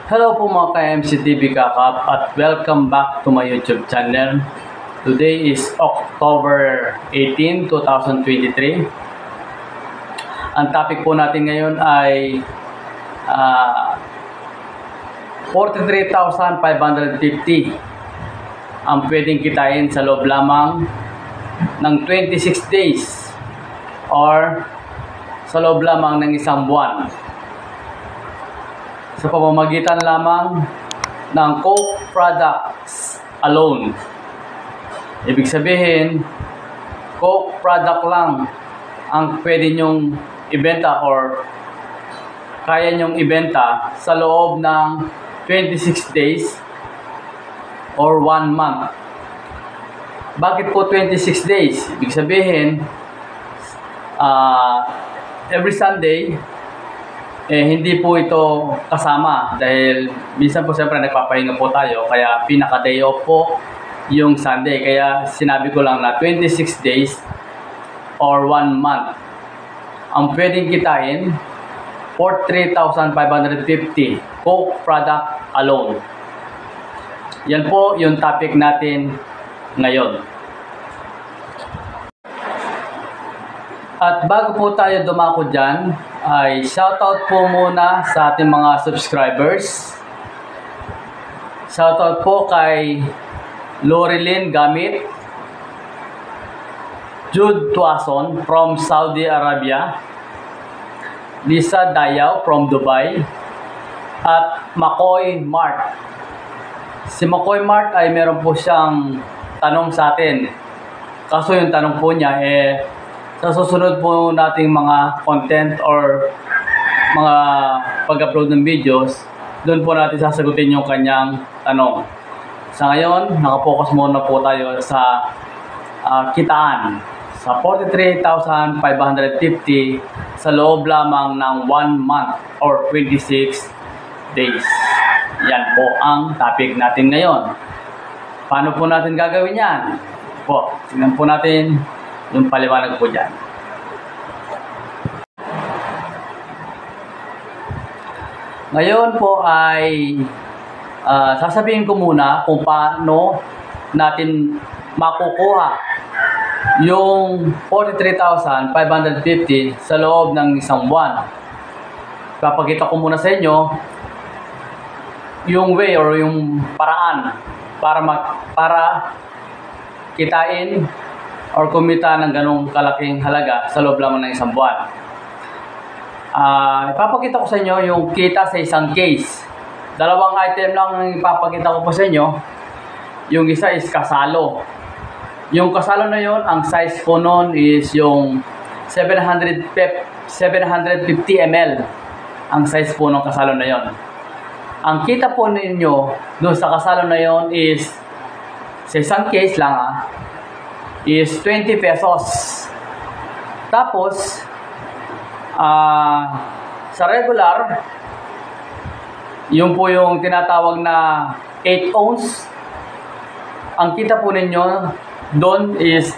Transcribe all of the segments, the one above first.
Hello po mga ka-MCTV kakap at welcome back to my YouTube channel. Today is October 18, 2023. Ang topic po natin ngayon ay 43,550 ang pwedeng kitain sa loob lamang ng 26 days or sa loob lamang ng isang buwan. Sa pamamagitan lamang ng Coke products alone. Ibig sabihin, Coke product lang ang pwede nyong ibenta or kaya nyong ibenta sa loob ng 26 days or 1 month. Bakit po 26 days? Ibig sabihin, every Sunday, hindi po ito kasama dahil minsan po siyempre nagpapahinga po tayo kaya pinaka-day off po yung Sunday. Kaya sinabi ko lang na 26 days or 1 month ang pwedeng kitain for 3,550 Coke product alone. Yan po yung topic natin ngayon. At bago po tayo dumako dyan, ay shoutout po muna sa ating mga subscribers. Shoutout po kay Lorilyn Gamit, Jude Tuason from Saudi Arabia, Lisa Dayaw from Dubai, at Makoy Mart. Si Makoy Mart ay meron po siyang tanong sa atin. Kaso yung tanong po niya sa susunod po nating mga content or mga pag-upload ng videos, doon po natin sasagutin yung kanyang tanong. Sa ngayon, nakapokus muna po tayo sa kitaan sa 43,550 sa loob lamang ng 1 month or 26 days. Yan po ang topic natin ngayon. Paano po natin gagawin yan? Po, tingnan po natin yung paliwanag po dyan. Ngayon po ay sasabihin ko muna kung paano natin makukuha yung 43,550 sa loob ng isang buwan. Papakita ko muna sa inyo yung way or yung paraan para kitain or kumita ng ganong kalaking halaga sa loob lamang ng isang buwan. Ipapakita ko sa inyo yung kita sa isang case. Dalawang item lang ang ipapakita ko po sa inyo. Yung isa is kasalo. Yung kasalo na yon, ang size po nun is yung 750 ml. Ang size po ng kasalo na yon. Ang kita po ninyo doon sa kasalo na yon is, sa isang case lang is 20 pesos. Tapos, sa regular, yun po yung tinatawag na 8 ounce. Ang kita po ninyo doon is,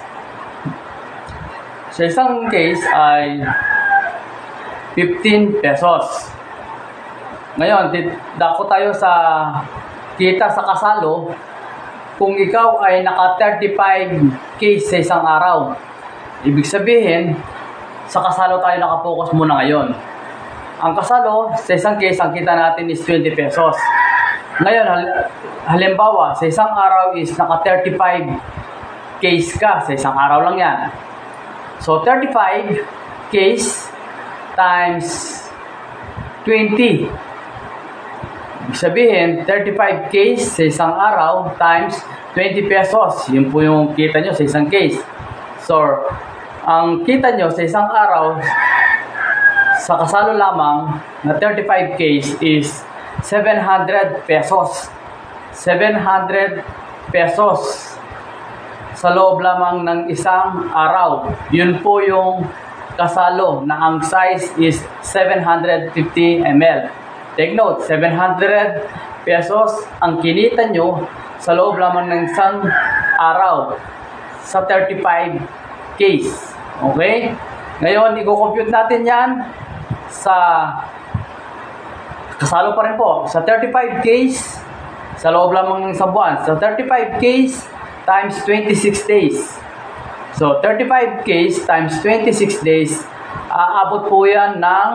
sa isang case ay 15 pesos. Ngayon, dako tayo sa kita sa kasalo. Kung ikaw ay naka 35 case sa isang araw, ibig sabihin, sa kasalo tayo nakapokus muna ngayon. Ang kasalo, sa isang case, ang kita natin is 20 pesos. Ngayon, halimbawa, sa isang araw is naka 35 case ka. Sa isang araw lang yan. So, 35 case times 20. Ibig sabihin, 35 case sa isang araw times 20 pesos. Yun po yung kita nyo sa isang case. So, ang kita nyo sa isang araw sa kasalo lamang na 35 case is 700 pesos. 700 pesos sa loob lamang ng isang araw. Yun po yung kasalo na ang size is 750 ml. Take note, 700 pesos ang kinita nyo sa loob lamang ng isang araw sa 35 case. Okay? Ngayon, i-compute natin yan sa kasalo pa rin po. Sa 35 case, sa loob lamang ng isang buwan. So, 35 case times 26 days. So, 35 case times 26 days, aabot po yan ng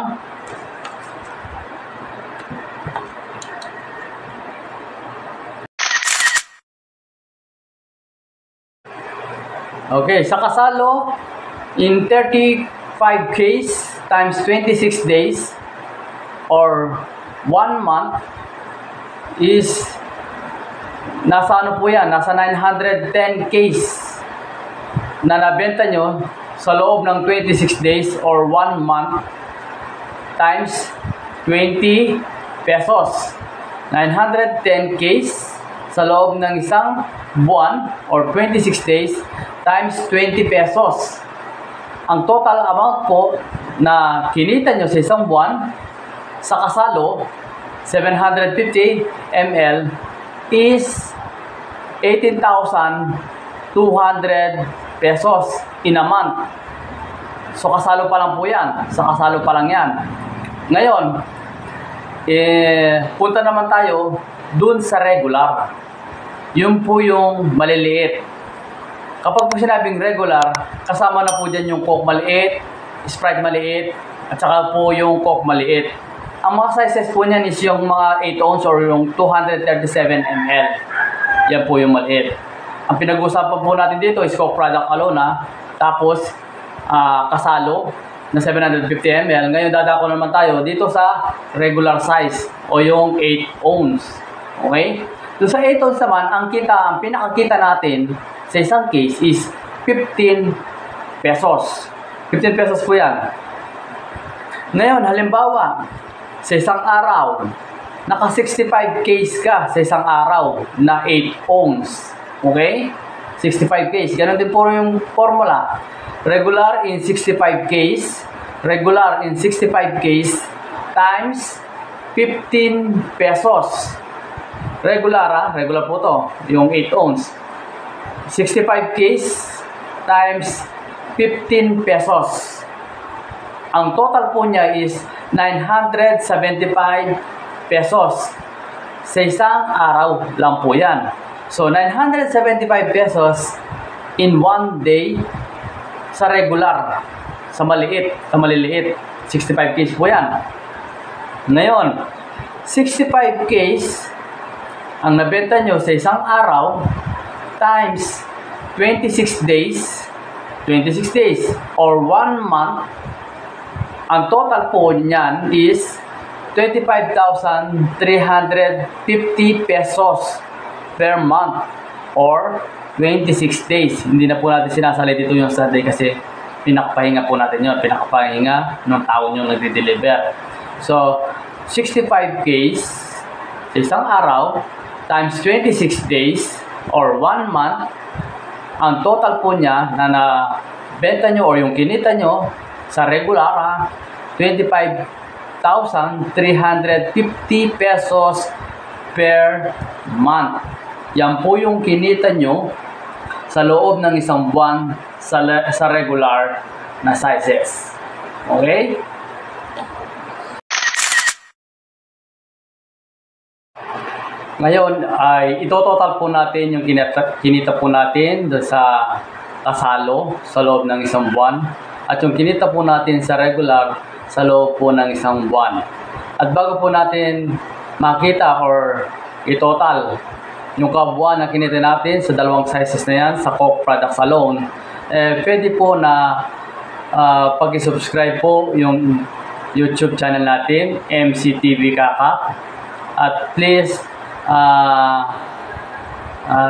okay, sa kasalo, in 35 case times 26 days or 1 month is nasa ano po yan, nasa 910 case na nabenta nyo sa loob ng 26 days or 1 month times 20 pesos. 910 case sa loob ng isang buwan or 26 days times 20 pesos. Ang total amount po na kinita nyo sa isang buwan sa kasalo, 750 ml is 18,200 pesos in a month. So, kasalo pa lang po yan. Sa kasalo pa lang yan. Ngayon, punta naman tayo dun sa regular. Yun po yung maliliit. Kapag po sinabing regular, kasama na po dyan yung Coke maliit, Sprite maliit, at saka po yung Coke maliit. Ang mga sizes po niyan is yung mga 8 ounce or yung 237 ml. Yan po yung maliit. Ang pinag-uusapan po natin dito is Coke product alone tapos kasalo na 750 ml. Ngayon dadako naman tayo dito sa regular size o yung 8 ounce. Okay? Doon sa 8 ounce naman, ang pinakakita natin sa isang case is 15 pesos. 15 pesos po yan. Ngayon, halimbawa, sa isang araw, naka 65 case ka sa isang araw na 8 ounce. Okay? 65 case. Ganon din po yung formula. Regular in 65 case, regular in 65 case times 15 pesos. Regular regular po to, yung 8 ounce. 65 case times 15 pesos. Ang total po niya is 975 pesos. Sa isang araw lang po yan. So, 975 pesos in 1 day sa regular, sa maliliit. 65 case po yan. Ngayon, 65 case ang nabenta nyo sa isang araw times 26 days or 1 month, ang total po niyan is 25,350 pesos per month or 26 days. Hindi na po natin sinasali dito yung Sunday kasi pinakapahinga po natin yun. Pinakapahinga ng tao yung nagde-deliver. So, 65 case sa isang araw times 26 days or 1 month, ang total po niya na nabenta nyo or yung kinita nyo sa regular 25,350 pesos per month. Yan po yung kinita nyo sa loob ng isang buwan sa regular na sizes. Okay? Ngayon ay itototal po natin yung kinita po natin sa kasalo sa loob ng isang buwan at yung kinita po natin sa regular sa loob po ng isang buwan. At bago po natin makita or itotal yung kabuuan na kinita natin sa dalawang sizes na yan sa Coke products alone, pwede po na pag-subscribe po yung YouTube channel natin, MCTV Kaka. At please,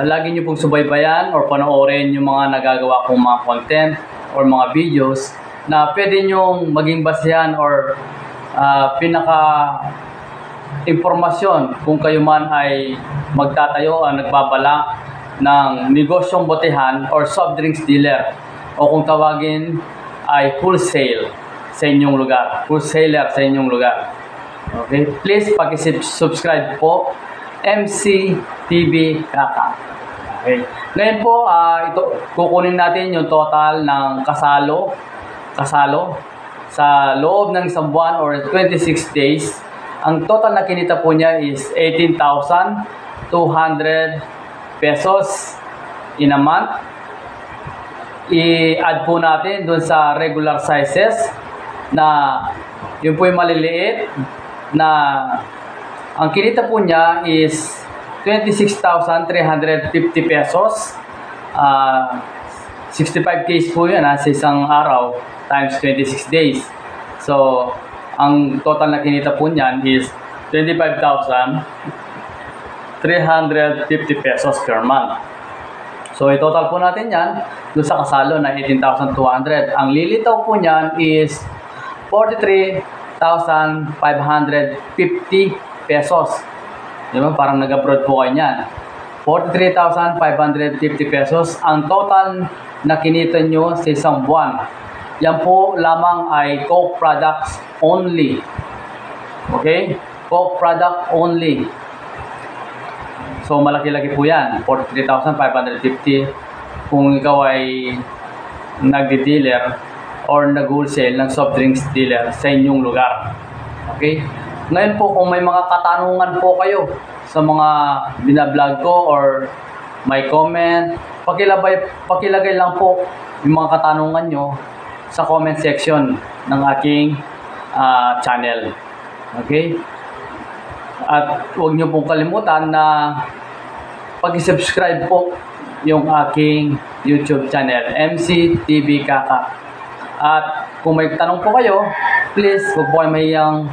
lagi nyo pong subaybayan or panoorin yung mga nagagawa kong mga content or mga videos na pwede nyong maging basihan or pinaka-impormasyon kung kayo man ay magtatayo nagbabala ng negosyong botehan or soft drinks dealer o kung tawagin ay wholesale sa inyong lugar, wholesaler sa inyong lugar. Okay, please paki-subscribe po MC TV Kaka. Okay. Ngayon po, ito kukunin natin yung total ng kasalo sa loob ng isang buwan or 26 days. Ang total na kinita po niya is 18,200 pesos in a month. I-add po natin dun sa regular sizes na yun po yung maliliit na ang kinita po niya is 26,350 pesos. 65 days po yun sa isang araw times 26 days. So, ang total na kinita po niyan is 25,350 pesos per month. So, i-total po natin yan doon sa kasalo na 18,200. Ang lilitaw po niyan is 43,550 pesos. Diba? Parang nag-abroad po kayo niyan. 43,550 pesos ang total na kinita nyo sa isang buwan. Yan po lamang ay Coke products only. Okay? Coke product only. So, malaki-laki po yan. 43,550 kung ikaw ay nagdi-dealer or nag-wholesale ng soft drinks dealer sa inyong lugar. Okay? Ngayon po, kung may mga katanungan po kayo sa mga binablog ko or may comment, pakilagay lang po yung mga katanungan nyo sa comment section ng aking channel. Okay? At huwag nyo pong kalimutan na pag-subscribe po yung aking YouTube channel, MC TV Kaka. At kung may tanong po kayo, please huwag po kayo mahiyang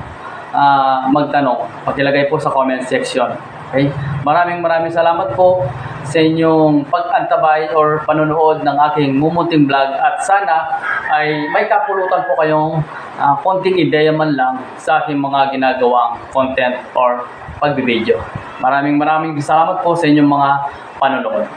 magtanong. Pakilagay po sa comment section. Okay? Maraming salamat po sa inyong pag-antabay or panonood ng aking mumunting vlog at sana ay may kapulutan po kayong konting ideya man lang sa aking mga ginagawang content or pagbibideo. Maraming salamat po sa inyong mga panonood.